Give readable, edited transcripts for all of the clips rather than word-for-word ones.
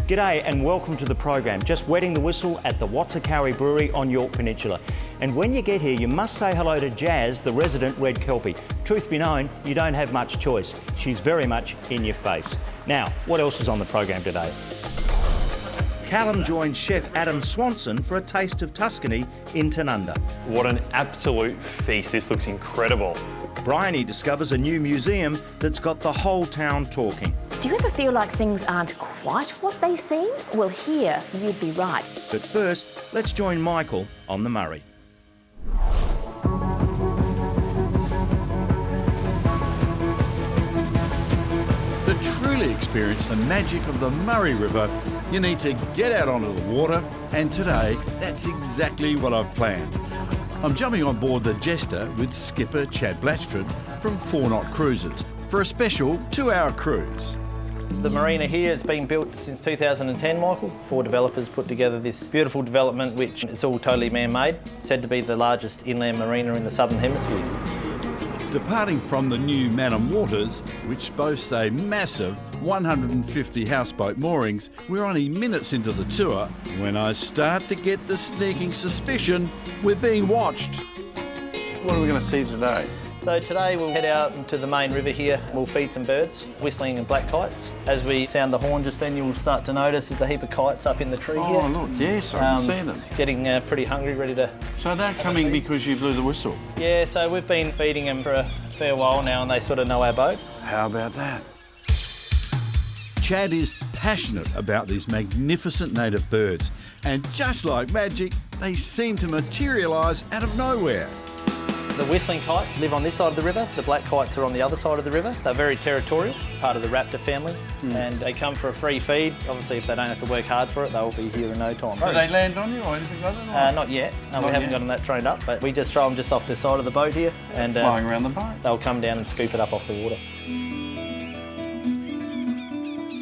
G'day and welcome to the program. Just wetting the whistle at the Watsacowie Brewery on York Peninsula. And when you get here, you must say hello to Jazz, the resident red kelpie. Truth be known, you don't have much choice. She's very much in your face. Now, what else is on the program today? Callum joined chef Adam Swanson for a taste of Tuscany in Tanunda. What an absolute feast. This looks incredible. Bryony discovers a new museum that's got the whole town talking. Do you ever feel like things aren't quite what they seem? Well, here you'd be right. But first, let's join Michael on the Murray. To truly experience the magic of the Murray River, you need to get out onto the water, and today, that's exactly what I've planned. I'm jumping on board the Jester with skipper Chad Blatchford from 4 Knot Cruises for a special 2-hour cruise. The marina here has been built since 2010, Michael. 4 developers put together this beautiful development, which it's all totally man-made, said to be the largest inland marina in the Southern Hemisphere. Departing from the new Manham Waters, which boasts a massive 150 houseboat moorings, we're only minutes into the tour when I start to get the sneaking suspicion we're being watched. What are we going to see today? So today we'll head out into the main river here. We'll feed some birds, whistling and black kites. As we sound the horn just then, you'll start to notice there's a heap of kites up in the tree here. Oh, look, yes, I can see them. Getting pretty hungry, ready to... So they're coming because you blew the whistle? Yeah, so we've been feeding them for a fair while now and they sort of know our boat. How about that? Chad is passionate about these magnificent native birds, and just like magic, they seem to materialise out of nowhere. The whistling kites live on this side of the river. The black kites are on the other side of the river. They're very territorial, part of the raptor family, and they come for a free feed. Obviously, if they don't have to work hard for it, they'll be here in no time. Do they land on you or anything like that? Not yet. We haven't got them that trained up, but we just throw them just off the side of the boat here. And flying around the boat? They'll come down and scoop it up off the water.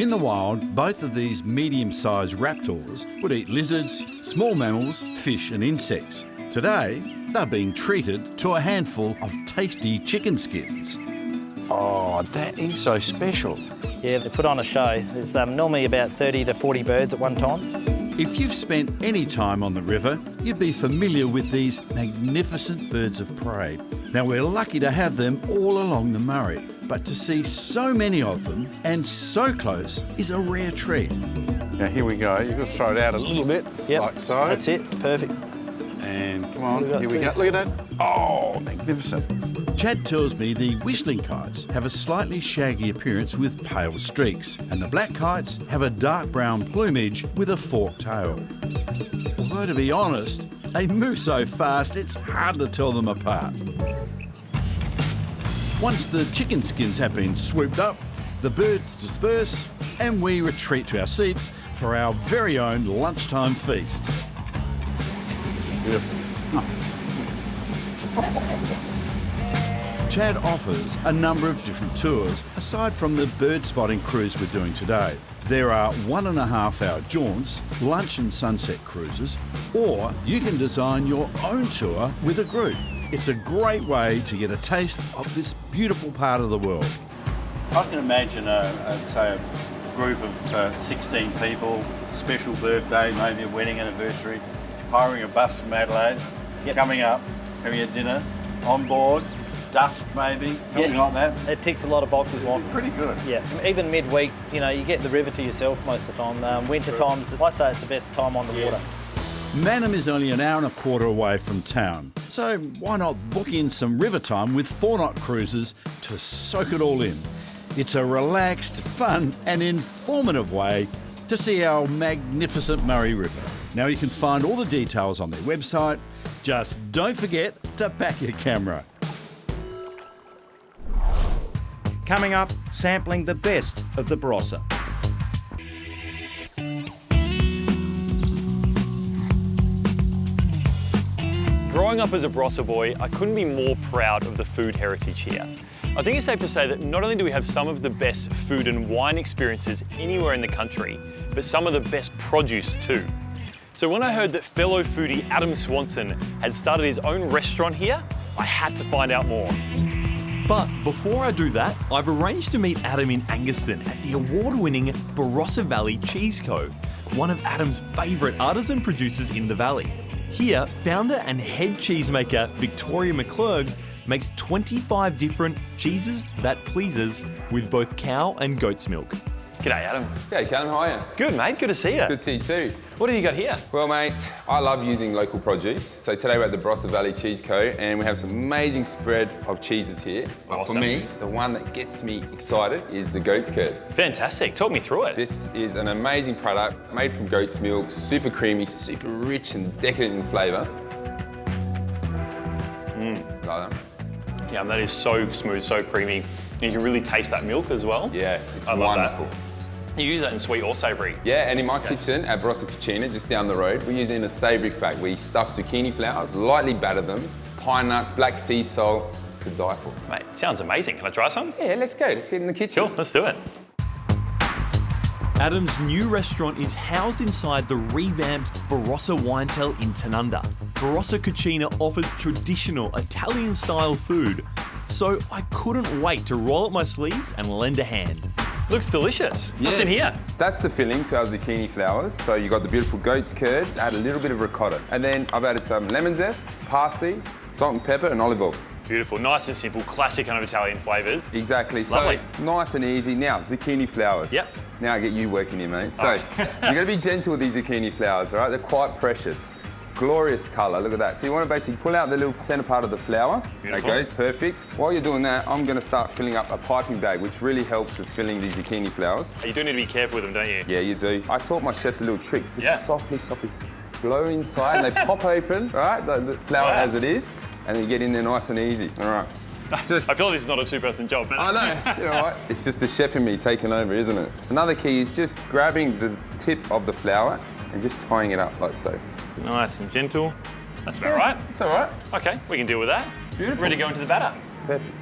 In the wild, both of these medium-sized raptors would eat lizards, small mammals, fish and insects. Today, they're being treated to a handful of tasty chicken skins. Oh, that is so special. Yeah, they put on a show. There's normally about 30 to 40 birds at one time. If you've spent any time on the river, you'd be familiar with these magnificent birds of prey. Now, we're lucky to have them all along the Murray, but to see so many of them and so close is a rare treat. Now, here we go. You've got to throw it out a little bit, like so. That's it, perfect. And come on, here we go. Look at that. Oh, magnificent. Chad tells me the whistling kites have a slightly shaggy appearance with pale streaks, and the black kites have a dark brown plumage with a forked tail. Although, to be honest, they move so fast it's hard to tell them apart. Once the chicken skins have been swooped up, the birds disperse and we retreat to our seats for our very own lunchtime feast. Beautiful. Chad offers a number of different tours aside from the bird spotting cruise we're doing today. There are 1.5-hour jaunts, lunch and sunset cruises, or you can design your own tour with a group. It's a great way to get a taste of this beautiful part of the world. I can imagine say a group of 16 people, special birthday, maybe a wedding anniversary, hiring a bus from Adelaide, coming up, having a dinner, on board, dusk maybe, something like that. It ticks a lot of boxes, Mike. Pretty good. Yeah, even midweek, you know, you get the river to yourself most of the time. Winter times, I say it's the best time on the water. Manham is only 1.25 hours away from town, so why not book in some river time with 4 Knot Cruises to soak it all in. It's a relaxed, fun and informative way to see our magnificent Murray River. Now you can find all the details on their website. Just don't forget to pack your camera. Coming up, sampling the best of the Barossa. Growing up as a Barossa boy, I couldn't be more proud of the food heritage here. I think it's safe to say that not only do we have some of the best food and wine experiences anywhere in the country, but some of the best produce too. So when I heard that fellow foodie Adam Swanson had started his own restaurant here, I had to find out more. But before I do that, I've arranged to meet Adam in Angaston at the award-winning Barossa Valley Cheese Co., one of Adam's favourite artisan producers in the valley. Here, founder and head cheesemaker Victoria McClurg makes 25 different cheeses that pleases with both cow and goat's milk. G'day, Adam. Hey, Callum, how are you? Good, mate. Good to see you. Good to see you too. What have you got here? Well, mate, I love using local produce. So today we're at the Barossa Valley Cheese Co. and we have some amazing spread of cheeses here. Awesome. For me, the one that gets me excited is the goat's curd. Fantastic. Talk me through it. This is an amazing product made from goat's milk, super creamy, super rich and decadent in flavour. Like that. Yeah, that is so smooth, so creamy. You can really taste that milk as well. Yeah, it's I love wonderful. that. You use that in sweet or savoury? Yeah, and in my kitchen at Barossa Cucina, just down the road, we're using a savoury pack. We stuff zucchini flowers, lightly batter them, pine nuts, black sea salt, it's to die for. Mate, sounds amazing. Can I try some? Yeah, let's go. Let's get in the kitchen. Cool, let's do it. Adam's new restaurant is housed inside the revamped Barossa Winetel in Tanunda. Barossa Cucina offers traditional Italian-style food, so I couldn't wait to roll up my sleeves and lend a hand. Looks delicious. What's in here? That's the filling to our zucchini flowers. So you got the beautiful goat's curd, add a little bit of ricotta. And then I've added some lemon zest, parsley, salt and pepper, and olive oil. Beautiful, nice and simple, classic kind of Italian flavours. Exactly. Lovely. So nice and easy. Now, zucchini flowers. Yep. Now I get you working here, mate. So you're gonna be gentle with these zucchini flowers, all right? They're quite precious. Glorious colour, look at that. So you want to basically pull out the little centre part of the flower. Beautiful. That goes perfect. While you're doing that, I'm going to start filling up a piping bag, which really helps with filling these zucchini flowers. You do need to be careful with them, don't you? Yeah, you do. I taught my chefs a little trick. Just softly blow inside and they pop open, right? The flower as it is, and then you get in there nice and easy. All right. Just, I feel like this is not a two-person job. But I know, you know what? It's just the chef in me taking over, isn't it? Another key is just grabbing the tip of the flower and just tying it up like so. Nice and gentle. That's about right. It's all right. Okay, we can deal with that. Beautiful. Ready to go into the batter. Perfect.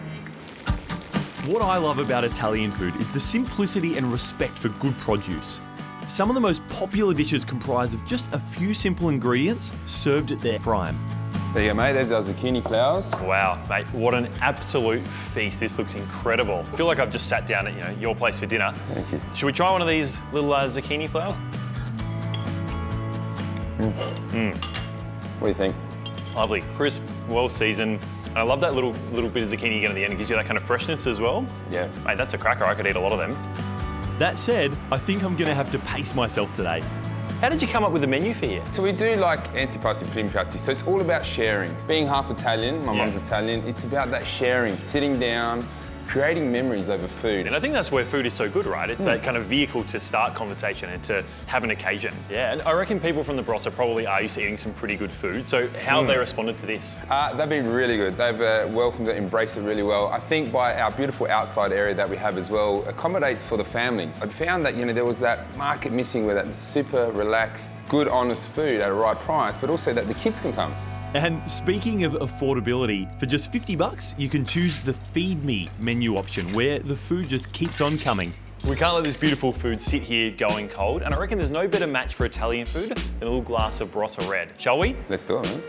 What I love about Italian food is the simplicity and respect for good produce. Some of the most popular dishes comprise of just a few simple ingredients served at their prime. There you go, mate. There's our zucchini flowers. Wow, mate, what an absolute feast. This looks incredible. I feel like I've just sat down at your place for dinner. Thank you. Should we try one of these little zucchini flowers? What do you think? Lovely, crisp, well seasoned. And I love that little bit of zucchini you get at the end. It gives you that kind of freshness as well. Yeah. Mate, that's a cracker. I could eat a lot of them. That said, I think I'm gonna have to pace myself today. How did you come up with the menu for here? So we do like antipasti primpiatti, so it's all about sharing. Being half Italian, my mum's Italian, it's about that sharing, sitting down, creating memories over food. And I think that's where food is so good, right? It's that kind of vehicle to start conversation and to have an occasion. Yeah, and I reckon people from the Barossa probably are used to eating some pretty good food. So how have they responded to this? They've been really good. They've welcomed it, embraced it really well. I think by our beautiful outside area that we have as well, accommodates for the families. I found that, there was that market missing where that super relaxed, good, honest food at a right price, but also that the kids can come. And speaking of affordability, for just $50, you can choose the Feed Me menu option, where the food just keeps on coming. We can't let this beautiful food sit here going cold, and I reckon there's no better match for Italian food than a little glass of Barossa Red. Shall we? Let's do it, man.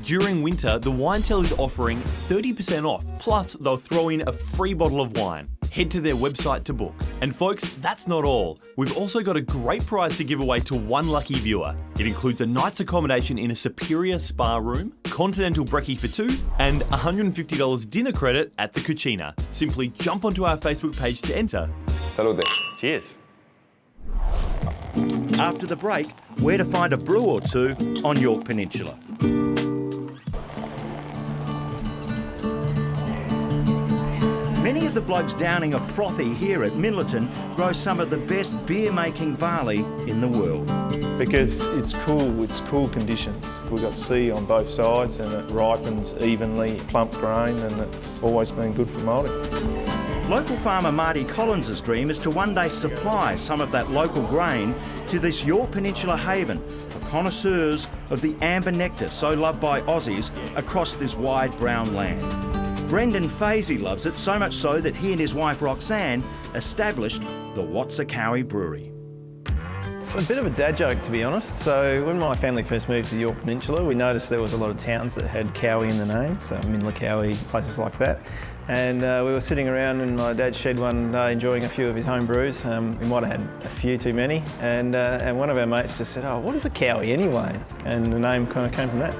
During winter, the Winetel is offering 30% off, plus they'll throw in a free bottle of wine. Head to their website to book. And folks, that's not all. We've also got a great prize to give away to one lucky viewer. It includes a night's accommodation in a superior spa room, continental brekkie for two, and $150 dinner credit at the Cucina. Simply jump onto our Facebook page to enter. Salute. Cheers. After the break, where to find a brew or two on York Peninsula. Many of the blokes downing a frothy here at Midleton grow some of the best beer-making barley in the world. Because it's cool conditions. We've got sea on both sides and it ripens evenly, plump grain, and it's always been good for malting. Local farmer Marty Collins' dream is to one day supply some of that local grain to this York Peninsula haven for connoisseurs of the amber nectar so loved by Aussies across this wide brown land. Brendan Fazy loves it, so much so that he and his wife Roxanne established the Watsacowie Brewery. It's a bit of a dad joke, to be honest. So when my family first moved to the York Peninsula, we noticed there was a lot of towns that had Cowie in the name, so Mindbending Museum, places like that. And we were sitting around in my dad's shed one day enjoying a few of his home brews. We might have had a few too many. And one of our mates just said, "Oh, what is a cowie anyway?" And the name kind of came from that.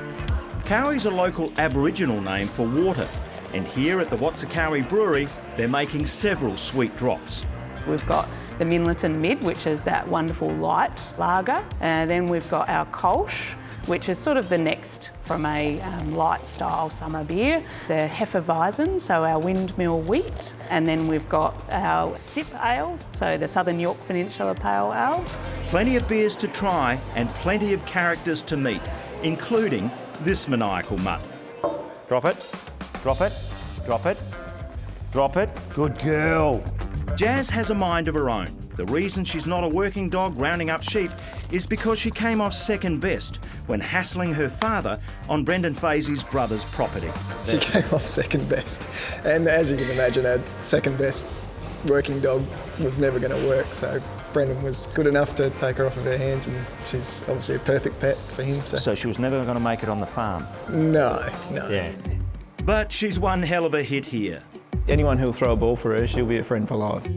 Cowie's a local Aboriginal name for water. And here at the Watsacowie Brewery, they're making several sweet drops. We've got the Minleton Mid, which is that wonderful light lager. Then we've got our Kolsch, which is sort of the next from a light style summer beer. The Hefeweizen, so our windmill wheat. And then we've got our Sip Ale, so the Southern York Peninsula Pale Ale. Plenty of beers to try and plenty of characters to meet, including this maniacal mutt. Drop it, drop it, drop it, drop it. Good girl. Jazz has a mind of her own. The reason she's not a working dog rounding up sheep is because she came off second best when hassling her father on Brendan Fazy's brother's property. She came off second best, and as you can imagine, our second best working dog was never going to work, so Brendan was good enough to take her off of our hands, and she's obviously a perfect pet for him. So she was never going to make it on the farm? No. Yeah. But she's one hell of a hit here. Anyone who'll throw a ball for her, she'll be a friend for life.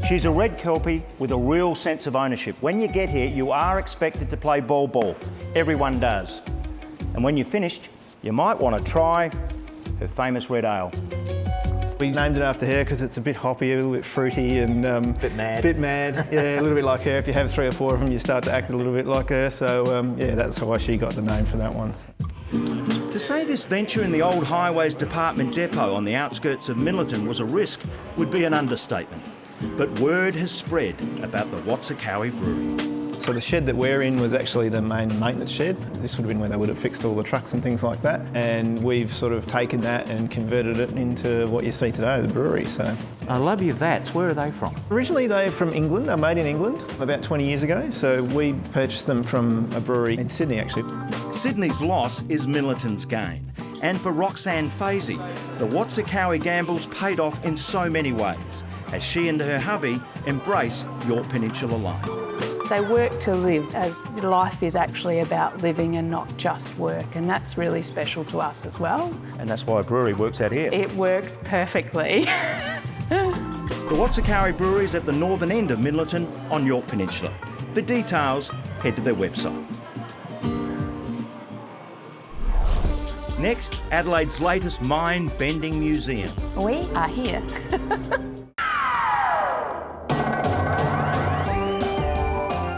She's a red Kelpie with a real sense of ownership. When you get here, you are expected to play ball. Everyone does. And when you're finished, you might want to try her famous red ale. We named it after her because it's a bit hoppy, a little bit fruity and... bit mad. Bit mad, yeah, a little bit like her. If you have 3 or 4 of them, you start to act a little bit like her. So, yeah, that's why she got the name for that one. To say this venture in the old Highways Department depot on the outskirts of Minleton was a risk would be an understatement. But word has spread about the Watsacowie Brewery. So the shed that we're in was actually the main maintenance shed. This would have been where they would have fixed all the trucks and things like that. And we've sort of taken that and converted it into what you see today, the brewery. So I love your vats. Where are they from? Originally they're from England. They're made in England about 20 years ago. So we purchased them from a brewery in Sydney, actually. Sydney's loss is Minleton's gain. And for Roxanne Fazy, the Watsacowie gambles paid off in so many ways, as she and her hubby embrace York Peninsula life. They work to live, as life is actually about living and not just work, and that's really special to us as well. And that's why a brewery works out here. It works perfectly. The Watsacowie Brewery is at the northern end of Minleton on York Peninsula. For details, head to their website. Next, Adelaide's latest Mindbending Museum. We are here.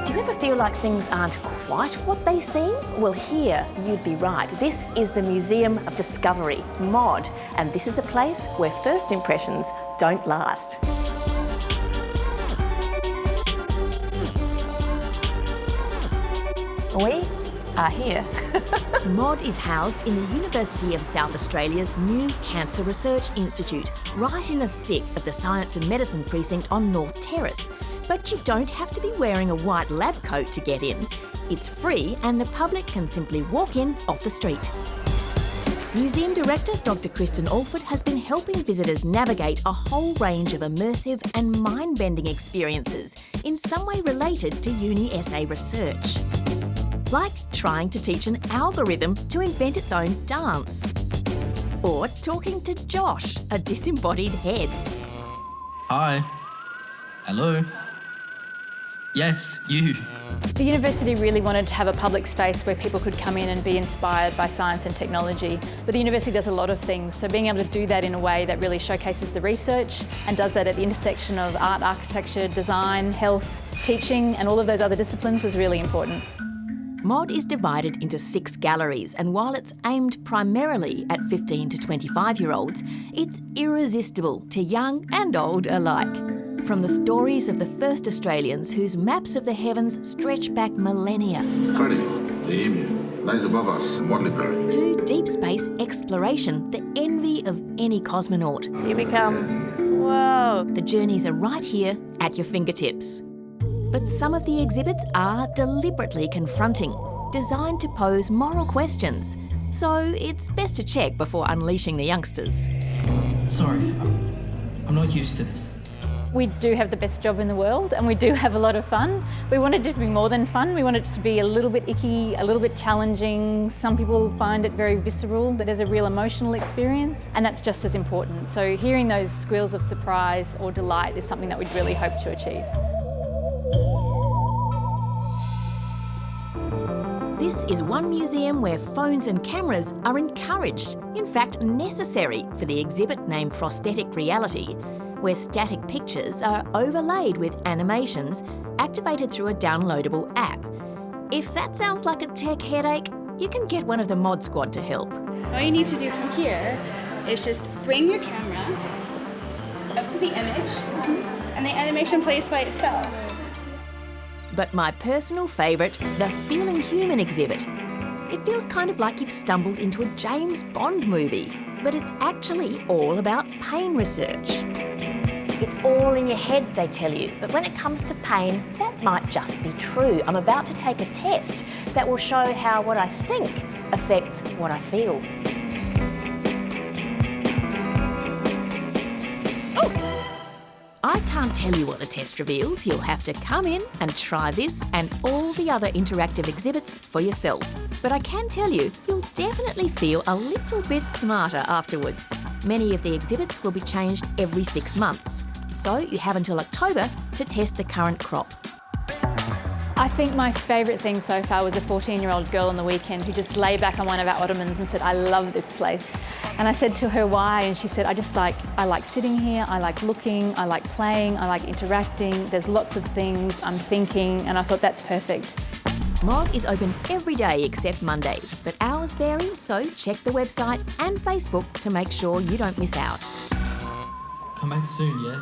Do you ever feel like things aren't quite what they seem? Well, here you'd be right. This is the Museum of Discovery, MOD, and this is a place where first impressions don't last. We are here. MOD is housed in the University of South Australia's new Cancer Research Institute, right in the thick of the Science and Medicine precinct on North Terrace. But you don't have to be wearing a white lab coat to get in. It's free and the public can simply walk in off the street. Museum Director Dr. Kristen Alford has been helping visitors navigate a whole range of immersive and mind-bending experiences in some way related to uni essay research. Like trying to teach an algorithm to invent its own dance. Or talking to Josh, a disembodied head. Hi. Hello. Yes, you. The university really wanted to have a public space where people could come in and be inspired by science and technology. But the university does a lot of things, so being able to do that in a way that really showcases the research and does that at the intersection of art, architecture, design, health, teaching and all of those other disciplines was really important. MOD is divided into 6 galleries, and while it's aimed primarily at 15 to 25-year-olds, it's irresistible to young and old alike. From the stories of the first Australians whose maps of the heavens stretch back millennia, the emu, lies above us in Wadley Berry, to deep space exploration, the envy of any cosmonaut. Here we come. Whoa. The journeys are right here at your fingertips. But some of the exhibits are deliberately confronting, designed to pose moral questions. So it's best to check before unleashing the youngsters. Sorry, I'm not used to this. We do have the best job in the world and we do have a lot of fun. We wanted it to be more than fun. We wanted it to be a little bit icky, a little bit challenging. Some people find it very visceral, that there's a real emotional experience, and that's just as important. So hearing those squeals of surprise or delight is something that we'd really hope to achieve. This is one museum where phones and cameras are encouraged, in fact necessary, for the exhibit named Prosthetic Reality, where static pictures are overlaid with animations activated through a downloadable app. If that sounds like a tech headache, you can get one of the Mod Squad to help. All you need to do from here is just bring your camera up to the image and the animation plays by itself. But my personal favourite, the Feeling Human exhibit. It feels kind of like you've stumbled into a James Bond movie, but it's actually all about pain research. It's all in your head, they tell you, but when it comes to pain, that might just be true. I'm about to take a test that will show how what I think affects what I feel. I can't tell you what the test reveals. You'll have to come in and try this and all the other interactive exhibits for yourself. But I can tell you, you'll definitely feel a little bit smarter afterwards. Many of the exhibits will be changed every 6 months, so you have until October to test the current crop. I think my favourite thing so far was a 14-year-old girl on the weekend who just lay back on one of our ottomans and said, "I love this place." And I said to her, "Why?" And she said, I like sitting here, I like looking, I like playing, I like interacting. There's lots of things I'm thinking," and I thought that's perfect. Mod is open every day except Mondays, but hours vary, so check the website and Facebook to make sure you don't miss out. Come back soon, yeah?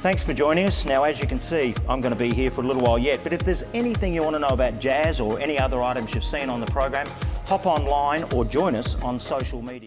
Thanks for joining us. Now, as you can see, I'm going to be here for a little while yet, but if there's anything you want to know about jazz or any other items you've seen on the program, hop online or join us on social media.